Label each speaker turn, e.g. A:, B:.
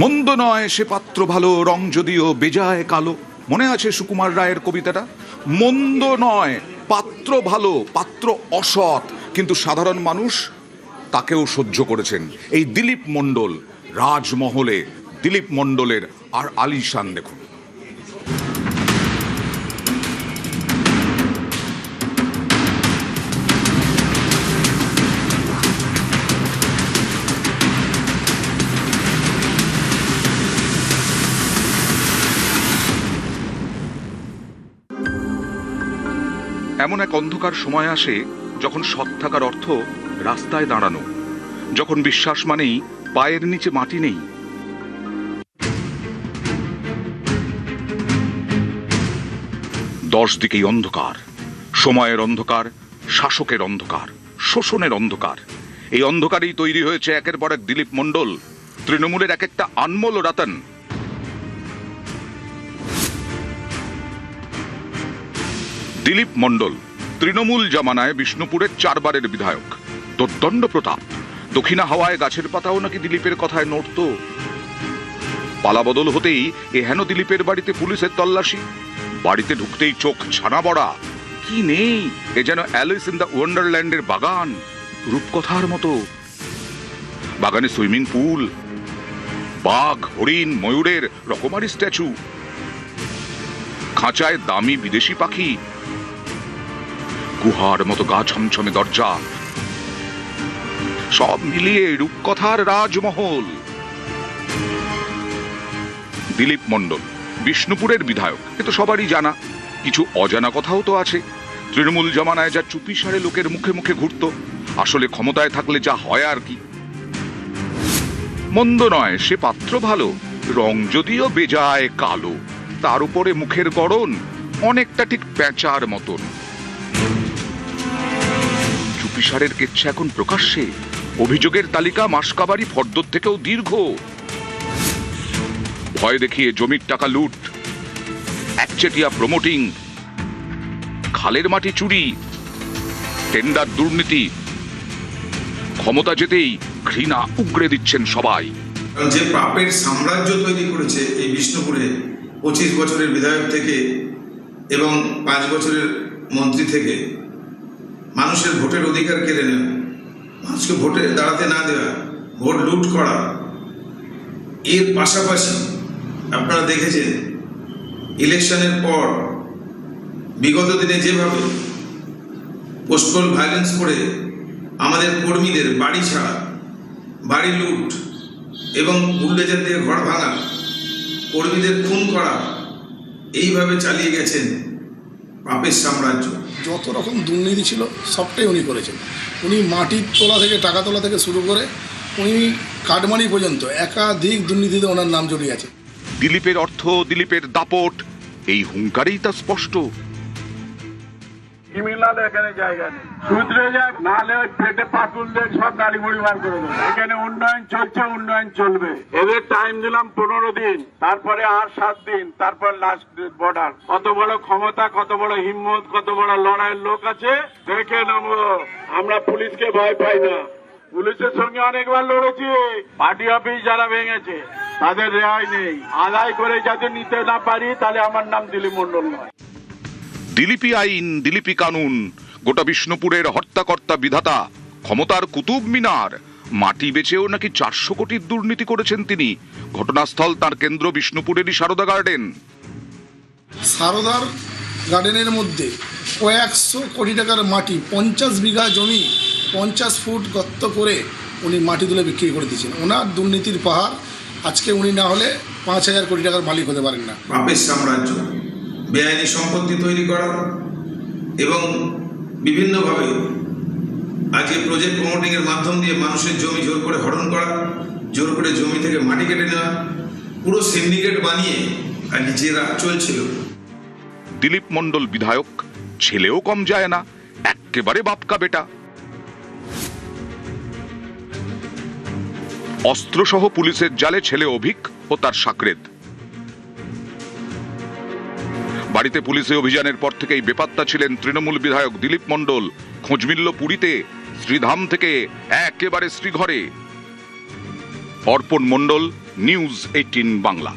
A: মন্দ নয় সে পাত্র ভালো, রং যদিও বেজায় কালো। মনে আছে সুকুমার রায়ের কবিতাটা? মন্দ নয় পাত্র ভালো, পাত্র অসৎ, কিন্তু সাধারণ মানুষ তাকেও সহ্য করেছেন। এই দিলীপ মণ্ডল, রাজমহলে দিলীপ মণ্ডলের আর আলিশান দেখুন। এমন এক অন্ধকার সময় আসে যখন সৎ থাকার অর্থ রাস্তায় দাঁড়ানো, যখন বিশ্বাস মানেই পায়ের নিচে মাটি নেই। দশ দিকেই অন্ধকার, সময়ের অন্ধকার, শাসকের অন্ধকার, শোষণের অন্ধকার। এই অন্ধকারেই তৈরি হয়েছে একের পর এক দিলীপ মণ্ডল, তৃণমূলের এক একটা আনমোল রতন। দিলীপ মণ্ডল তৃণমূল জামানায় বিষ্ণুপুরের 4 বারের বিধায়ক, দুর্দণ্ড প্রতাপ। দক্ষিণা হাওয়ায় গাছের পাতাও নাকি দিলীপের কথায় নড়ত। পালাবদল হতেই এ হেন দিলীপের বাড়িতে পুলিশের তল্লাশি। বাড়িতে ঢুকতেই চোখ ছানা বড়া। কি নেই, এ যেন অ্যালিস ইন দ্য ওয়ান্ডারল্যান্ডের বাগান, রূপকথার মতো। বাগানে সুইমিং পুল, বাঘ, হরিণ, ময়ূরের রকমারি স্ট্যাচু, খাঁচায় দামি বিদেশি পাখি, গুহার মতো গা ছমছমে দরজা, সব মিলিয়ে রূপকথার রাজমহল। দিলীপ মণ্ডল বিষ্ণুপুরের বিধায়ক, এ তো সবারই জানা। কিছু অজানা কথাও তো আছে। তৃণমূল জামানায় যা চুপি সারে লোকের মুখে মুখে ঘুরত, আসলে ক্ষমতায় থাকলে যা হয় আর কি। মন্দ নয় সে পাত্র ভালো, রং যদিও বেজায় কালো, তার উপরে মুখের গড়ন অনেকটা ঠিক পেঁচার মতন। চুপিসারের কেচ্ছা এখন প্রকাশ্যে। অভিযোগের তালিকা মাসকাবারি ফর্দর থেকেও দীর্ঘ। ভয় দেখিয়ে জমির টাকা লুট, একচেটিয়া প্রমোটিং, খালের মাটি চুরি, টেন্ডার দুর্নীতি। ক্ষমতা যেতেই ঘৃণা উগড়ে দিচ্ছেন সবাই।
B: যে পাপের সাম্রাজ্য তৈরি করেছে এই বিষ্ণুপুরে 25 বছরের বিধায়ক থেকে এবং 5 বছরের মন্ত্রী থেকে, মানুষের ভোটের অধিকার কেড়ে নেওয়া, মানুষকে ভোটে দাঁড়াতে না দেওয়া, ভোট লুট করা। এর পাশাপাশি আপনারা দেখেছেন ইলেকশনের পর বিগত দিনে যেভাবে পোস্টাল ভায়োলেন্স করে আমাদের কর্মীদের বাড়ি ছাড়া, বাড়ি লুট এবং বুলডোজার দিয়ে ঘর ভাঙা, কর্মীদের খুন করা, এইভাবে চালিয়ে গেছেন পাপের সাম্রাজ্য।
C: যত রকম দুর্নীতি ছিল সবটাই উনি করেছেন। উনি মাটির তোলা থেকে, টাকা তোলা থেকে শুরু করে উনি কাটমানি পর্যন্ত একাধিক দুর্নীতিতে ওনার নাম জড়িয়ে আছে।
A: দিলীপের অর্থ, দিলীপের দাপট, এই হুঙ্কারেই তা স্পষ্ট।
D: ক্রিমিনাল এখানে জায়গা নেই, শুধরে যাক, নাহলে ওই পেটে পাতুল দিয়ে সব নাড়ি মুড়ি বার করে দেবে। এখানে উন্নয়ন চলছে, উন্নয়ন চলবে। এদের টাইম দিলাম 15 দিন, তারপরে আর 7 দিন, তারপর লাস্ট বর্ডার। কত বড় ক্ষমতা, কত বড় হিম্মত, কত বড় লড়াইয়ের লোক আছে দেখে নেবো। আমরা পুলিশকে ভয় পাই না, পুলিশের সঙ্গে অনেকবার লড়েছি। পার্টি অফিস যারা ভেঙেছে তাদের রেহাই নেই। আদায় করে যাতে নিতে না পারি, তাহলে আমার নাম দিলীপ মণ্ডল নয়।
A: দিলীপী আইন, দিলীপী কানুন, গোটা বিষ্ণুপুরের হর্তাকর্তা বিধাতা, ক্ষমতার কুতুব মিনার। মাটি বেচেও নাকি 400 কোটির দুর্নীতি করেছেন তিনি। ঘটনাস্থল তার কেন্দ্র বিষ্ণুপুরেরই সারদা গার্ডেন।
C: সারদার গার্ডেনের মধ্যে কয়েকশো কোটি টাকার মাটি, 50 বিঘা জমি, 50 ফুট গর্ত করে উনি মাটি তুলে বিক্রি করে দিয়েছেন। ওনার দুর্নীতির পাহাড়। আজকে উনি না হলে 5000 কোটি টাকার মালিক হতে পারেন না।
B: পাপের সাম্রাজ্য, বেআইনি সম্পত্তি তৈরি করা এবং বিভিন্নভাবে আজকে প্রজেক্ট প্রমোটিংয়ের মাধ্যম দিয়ে মানুষের জমি জোর করে হরণ করা, জোর করে জমি থেকে মাটি কেটে নেওয়া, পুরো সিন্ডিকেট বানিয়ে আজকে যে রাজ চলছিল।
A: দিলীপ মণ্ডল বিধায়ক, ছেলেও কম যায় না, একেবারে বাপকা বেটা। অস্ত্রসহ পুলিশের জালে ছেলে অভিক ও তার সাকরেদ। বাড়িতে পুলিশে অভিযানের পর থেকেই বেপাত্তা ছিলেন তৃণমূল বিধায়ক দিলীপ মণ্ডল। খোঁজ মিলল পুরীতে, শ্রীধাম থেকে একেবারে শ্রীঘরে। অর্পণ মণ্ডল, নিউজ 18 বাংলা।